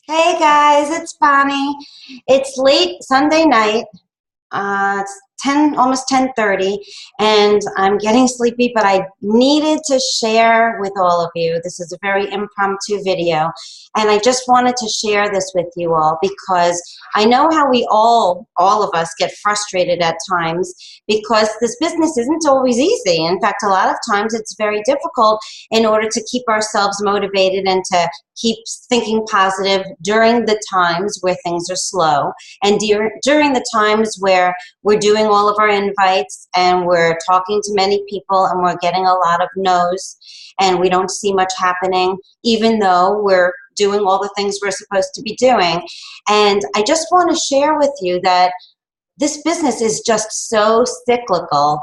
Hey guys, it's Bonnie. It's late Sunday night. It's 10, almost 10:30, and I'm getting sleepy, but I needed to share with all of you. This is a very impromptu video, and I just wanted to share this with you all because I know how we all of us get frustrated at times because this business isn't always easy. In fact, a lot of times it's very difficult in order to keep ourselves motivated and to keep thinking positive during the times where things are slow and during the times where we're doing all of our invites and we're talking to many people and we're getting a lot of no's and we don't see much happening, even though we're doing all the things we're supposed to be doing. And I just want to share with you that this business is just so cyclical.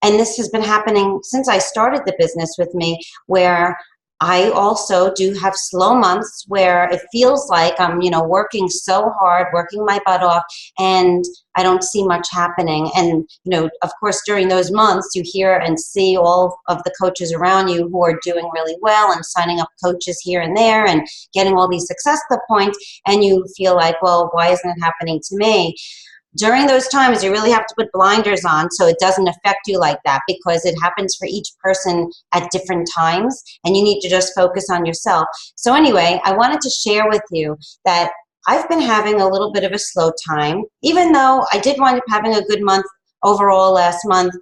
And this has been happening since I started the business with me, where I also do have slow months where it feels like I'm, working so hard, working my butt off, and I don't see much happening. And, of course, during those months, you hear and see all of the coaches around you who are doing really well and signing up coaches here and there and getting all these success points, and you feel like, well, why isn't it happening to me? During those times, you really have to put blinders on so it doesn't affect you like that, because it happens for each person at different times, and you need to just focus on yourself. So anyway, I wanted to share with you that I've been having a little bit of a slow time, even though I did wind up having a good month overall last month.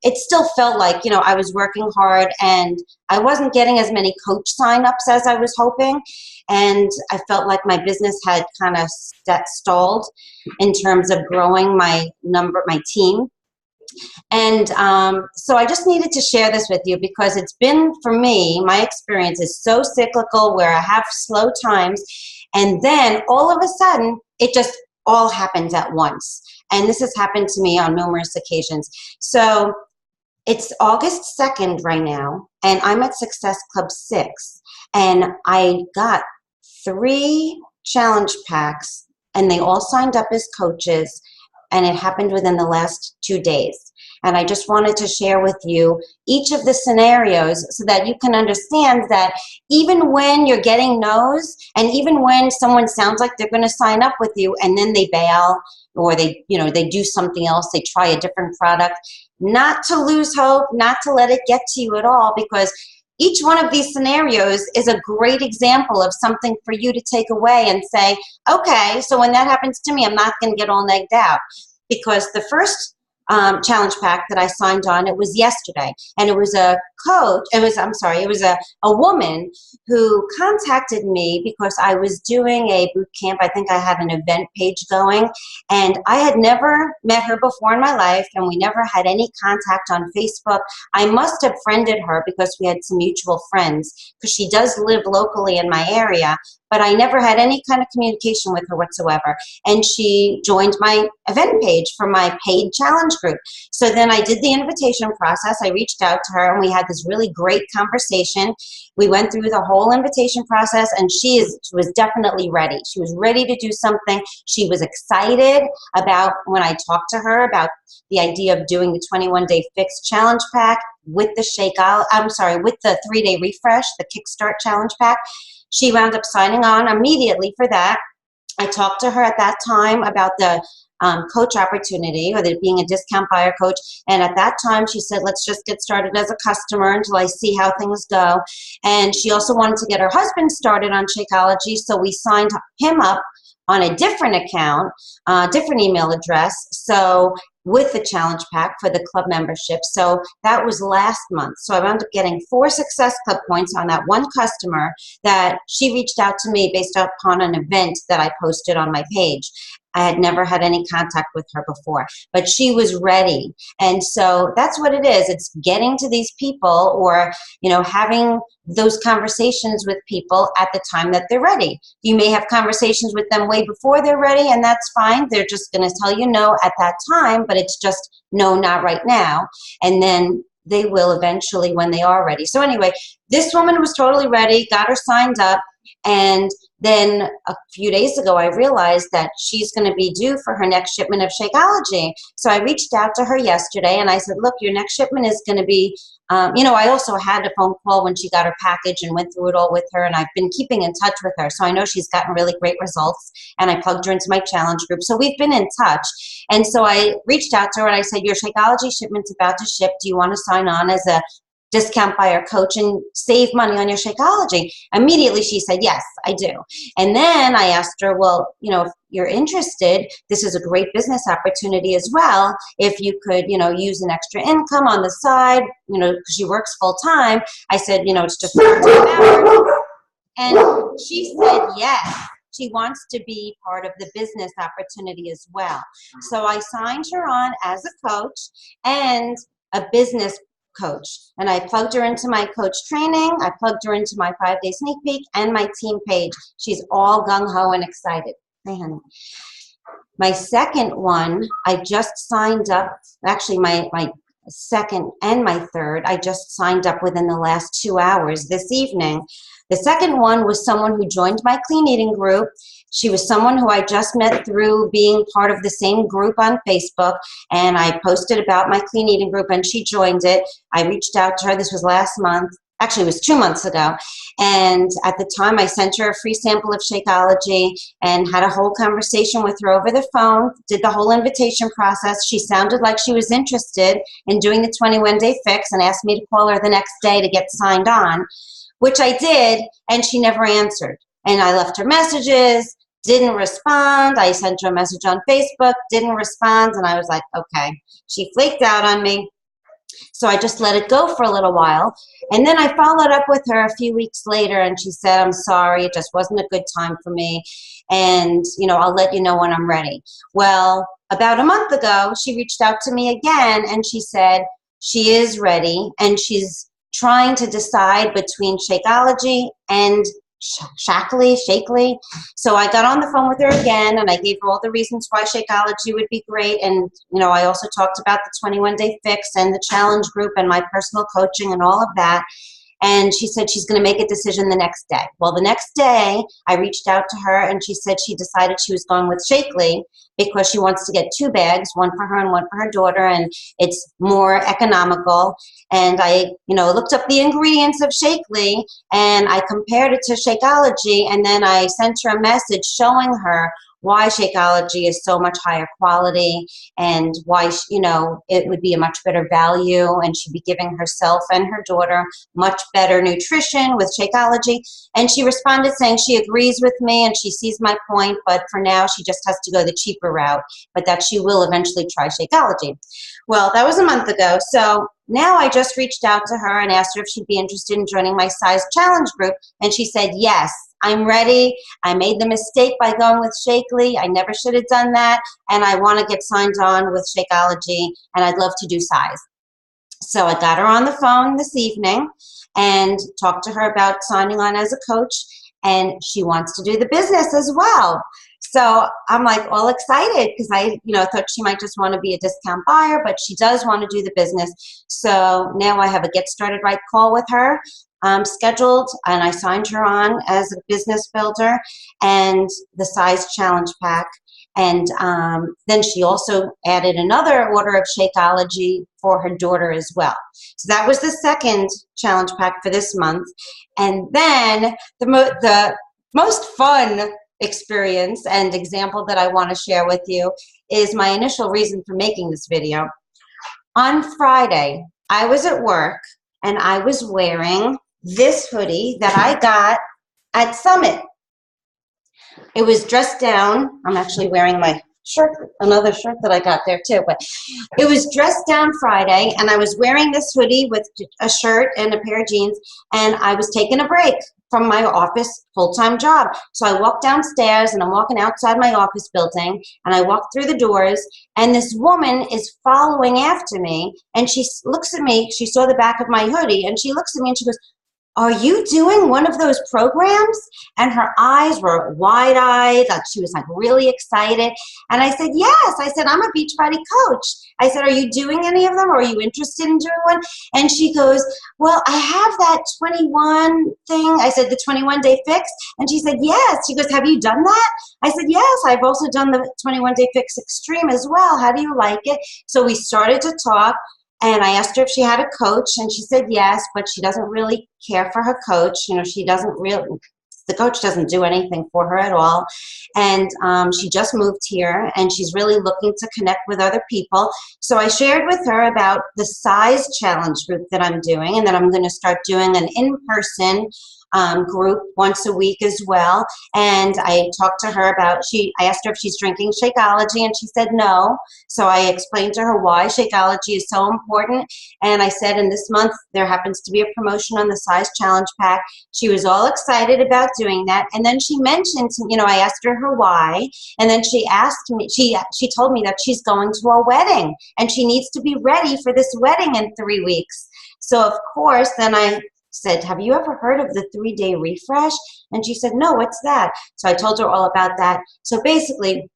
It still felt like, I was working hard and I wasn't getting as many coach sign-ups as I was hoping. And I felt like my business had kind of stalled in terms of growing my team. And so I just needed to share this with you because it's been, for me, my experience is so cyclical where I have slow times and then all of a sudden it just all happens at once. And this has happened to me on numerous occasions. So it's August 2nd right now, and I'm at Success Club 6, and I got 3 challenge packs, and they all signed up as coaches, and it happened within the last 2 days. And I just wanted to share with you each of the scenarios so that you can understand that even when you're getting no's, and even when someone sounds like they're going to sign up with you and then they bail, or they do something else, they try a different product, not to lose hope, not to let it get to you at all, because each one of these scenarios is a great example of something for you to take away and say, okay, so when that happens to me, I'm not going to get all negged out. Because the first challenge pack that I signed on, it was yesterday, and it was a woman who contacted me because I was doing a boot camp. I think I had an event page going, and I had never met her before in my life, and we never had any contact on Facebook. I must have friended her because we had some mutual friends, because she does live locally in my area, but I never had any kind of communication with her whatsoever. And she joined my event page for my paid challenge group. So then I did the invitation process. I reached out to her and we had this really great conversation. We went through the whole invitation process, and she was definitely ready. She was ready to do something. She was excited about, when I talked to her about the idea of doing the 21-day fix challenge pack with the with the 3-day refresh, the Kickstart challenge pack. She wound up signing on immediately for that. I talked to her at that time about the coach opportunity, or the being a discount buyer coach. And at that time, she said, let's just get started as a customer until I see how things go. And she also wanted to get her husband started on Shakeology, so we signed him up on a different account, different email address, so with the challenge pack for the club membership. So that was last month. So I wound up getting 4 Success Club points on that one customer that she reached out to me based upon an event that I posted on my page. I had never had any contact with her before, but she was ready. And so that's what it is. It's getting to these people, or, having those conversations with people at the time that they're ready. You may have conversations with them way before they're ready, and that's fine. They're just going to tell you no at that time, but it's just no, not right now. And then they will eventually when they are ready. So anyway, this woman was totally ready, got her signed up, and then a few days ago, I realized that she's going to be due for her next shipment of Shakeology. So I reached out to her yesterday and I said, look, your next shipment is going to be, I also had a phone call when she got her package and went through it all with her, and I've been keeping in touch with her. So I know she's gotten really great results, and I plugged her into my challenge group. So we've been in touch. And so I reached out to her and I said, your Shakeology shipment's about to ship. Do you want to sign on as a discount buyer coach and save money on your Shakeology? Immediately she said, yes, I do. And then I asked her, well, if you're interested, this is a great business opportunity as well. If you could, use an extra income on the side, because she works full time. I said, it's just 14 hours. And she said, yes. She wants to be part of the business opportunity as well. So I signed her on as a coach and a business coach. And I plugged her into my coach training. I plugged her into my 5-day sneak peek and my team page. She's all gung-ho and excited. Hey, honey. My second one, I just signed up. Actually, my second and my third, I just signed up within the last 2 hours this evening. The second one was someone who joined my clean eating group. She was someone who I just met through being part of the same group on Facebook, and I posted about my clean eating group and she joined it. I reached out to her. This was last month. Actually, it was 2 months ago. And at the time, I sent her a free sample of Shakeology and had a whole conversation with her over the phone, did the whole invitation process. She sounded like she was interested in doing the 21-day fix and asked me to call her the next day to get signed on, which I did, and she never answered. And I left her messages, didn't respond. I sent her a message on Facebook, didn't respond, and I was like, okay. She flaked out on me. So I just let it go for a little while. And then I followed up with her a few weeks later, and she said, I'm sorry, it just wasn't a good time for me. And, I'll let you know when I'm ready. Well, about a month ago, she reached out to me again, and she said she is ready, and she's trying to decide between Shakeology and Shakely. So I got on the phone with her again, and I gave her all the reasons why Shakeology would be great. And, I also talked about the 21-day fix and the challenge group and my personal coaching and all of that. And she said she's going to make a decision the next day. Well, the next day, I reached out to her, and she said she decided she was going with Shakely because she wants to get 2 bags, one for her and one for her daughter, and it's more economical. And I, looked up the ingredients of Shakely, and I compared it to Shakeology, and then I sent her a message showing her why Shakeology is so much higher quality and why, it would be a much better value, and she'd be giving herself and her daughter much better nutrition with Shakeology. And she responded saying she agrees with me and she sees my point, but for now she just has to go the cheaper route, but that she will eventually try Shakeology. Well, that was a month ago. So now I just reached out to her and asked her if she'd be interested in joining my size challenge group. And she said, yes, I'm ready. I made the mistake by going with Shakely. I never should have done that. And I want to get signed on with Shakeology, and I'd love to do size. So I got her on the phone this evening and talked to her about signing on as a coach, and she wants to do the business as well. So I'm like all excited because I, thought she might just want to be a discount buyer, but she does want to do the business. So now I have a Get Started Right call with her scheduled, and I signed her on as a business builder and the size challenge pack. And then she also added another order of Shakeology for her daughter as well. So that was the second challenge pack for this month. And then the most fun experience and example that I want to share with you is my initial reason for making this video. On Friday, I was at work and I was wearing this hoodie that I got at Summit. It was dressed down. I'm actually wearing my shirt, another shirt that I got there too, but it was dressed down Friday, and I was wearing this hoodie with a shirt and a pair of jeans, and I was taking a break from my office full-time job. So I walked downstairs, and I'm walking outside my office building, and I walked through the doors, and this woman is following after me, and she looks at me. She saw the back of my hoodie, and she looks at me and she goes, are you doing one of those programs? And her eyes were wide-eyed, like she was like really excited. And I said, yes. I said, I'm a Beachbody coach. I said, are you doing any of them, or are you interested in doing one? And she goes, well, I have that 21 thing. I said, the 21-day fix? And she said, yes. She goes, have you done that? I said, yes, I've also done the 21-day fix extreme as well. How do you like it? So we started to talk. And I asked her if she had a coach, and she said yes, but she doesn't really care for her coach. You know, she doesn't really, the coach doesn't do anything for her at all. And she just moved here, and she's really looking to connect with other people. So I shared with her about the size challenge group that I'm doing, and that I'm going to start doing an in-person group once a week as well. And I talked to her about, I asked her if she's drinking Shakeology, and she said no. So I explained to her why Shakeology is so important. And I said, in this month, there happens to be a promotion on the size challenge pack. She was all excited about doing that. And then she mentioned, you know, I asked her why. And then she asked me, she told me that she's going to a wedding, and she needs to be ready for this wedding in 3 weeks. So of course, then I said, have you ever heard of the 3-day refresh? And she said, no, what's that? So I told her all about that. So basically,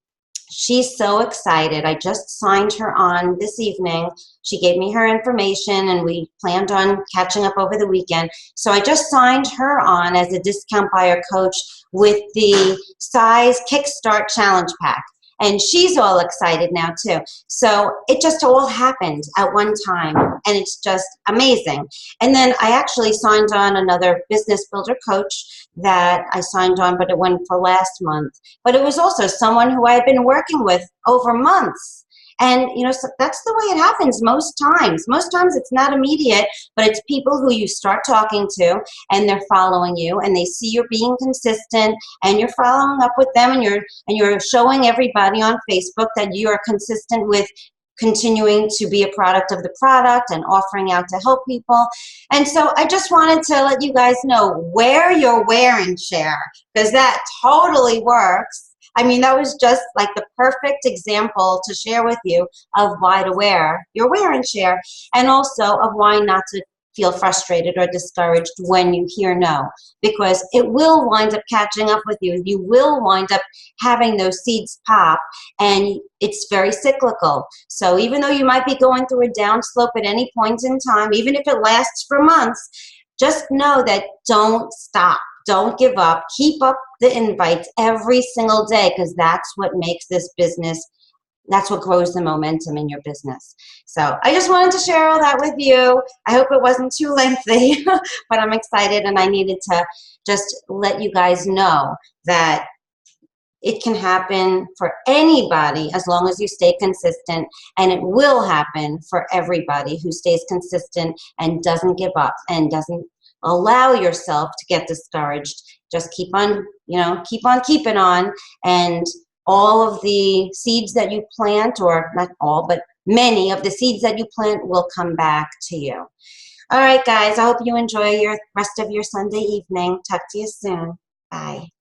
she's so excited. I just signed her on this evening. She gave me her information, and we planned on catching up over the weekend. So I just signed her on as a discount buyer coach with the size Kickstart Challenge Pack. And she's all excited now too. So it just all happened at one time, and it's just amazing. And then I actually signed on another business builder coach that I signed on, but it went for last month. But it was also someone who I had been working with over months. And, you know, so that's the way it happens most times. Most times it's not immediate, but it's people who you start talking to, and they're following you, and they see you're being consistent, and you're following up with them, and you're showing everybody on Facebook that you are consistent with continuing to be a product of the product and offering out to help people. And so I just wanted to let you guys know, wear your wear and share, because that totally works. I mean, that was just like the perfect example to share with you of why to wear your wear and share, and also of why not to feel frustrated or discouraged when you hear no, because it will wind up catching up with you. You will wind up having those seeds pop, and it's very cyclical. So even though you might be going through a down slope at any point in time, even if it lasts for months, just know that don't stop. Don't give up. Keep up the invites every single day, because that's what makes this business, that's what grows the momentum in your business. So I just wanted to share all that with you. I hope it wasn't too lengthy, but I'm excited, and I needed to just let you guys know that it can happen for anybody as long as you stay consistent, and it will happen for everybody who stays consistent and doesn't give up and doesn't allow yourself to get discouraged. Just keep on, you know, keep on keeping on, and all of the seeds that you plant, or not all, but many of the seeds that you plant will come back to you. All right, guys, I hope you enjoy your rest of your Sunday evening. Talk to you soon. Bye.